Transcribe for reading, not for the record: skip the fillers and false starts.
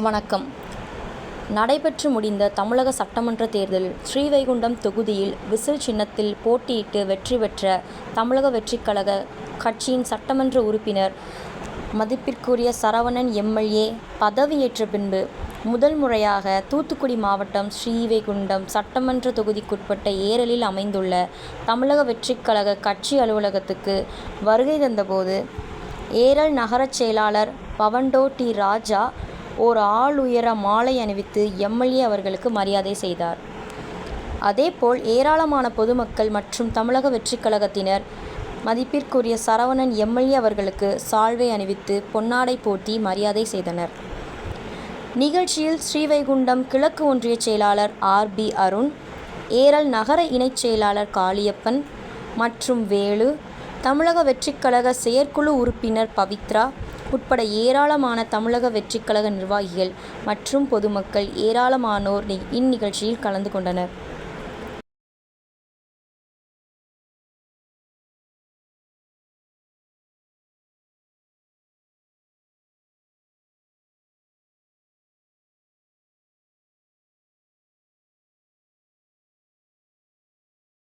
வணக்கம். நடைபெற்று முடிந்த தமிழக சட்டமன்ற தேர்தலில் ஸ்ரீவைகுண்டம் தொகுதியில் விசில் சின்னத்தில் போட்டியிட்டு வெற்றி பெற்ற தமிழக வெற்றிக்கழக கட்சியின் சட்டமன்ற உறுப்பினர் மதிப்பிற்குரிய சரவணன் எம்.எல்.ஏ. பதவியேற்ற பின்பு முதல் முறையாக தூத்துக்குடி மாவட்டம் ஸ்ரீவைகுண்டம் சட்டமன்ற தொகுதிக்குட்பட்ட ஏரலில் அமைந்துள்ள தமிழக வெற்றிக்கழக கட்சி அலுவலகத்துக்கு வருகை தந்தபோது ஏரல் நகரச் செயலாளர் பவண்டோ டி. ராஜா ஓர் ஆளுயர மாலை அணிவித்து எம்.எல்.ஏ. அவர்களுக்கு மரியாதை செய்தார். அதேபோல் ஏராளமான பொதுமக்கள் மற்றும் தமிழக வெற்றிக்கழகத்தினர் மதிப்பிற்குரிய சரவணன் எம்.எல்.ஏ. அவர்களுக்கு சால்வை அணிவித்து பொன்னாடை போர்த்தி மரியாதை செய்தனர். நிகழ்ச்சியில் ஸ்ரீவைகுண்டம் கிழக்கு ஒன்றிய செயலாளர் ஆர்.பி. அருண், ஏரல் நகர இணைச் செயலாளர் காளியப்பன் மற்றும் வேலு, தமிழக வெற்றிக்கழக செயற்குழு உறுப்பினர் பவித்ரா உட்பட ஏராளமான தமிழக வெற்றிக்கழக நிர்வாகிகள் மற்றும் பொதுமக்கள் ஏராளமானோர் இந்நிகழ்ச்சியில் கலந்து கொண்டனர்.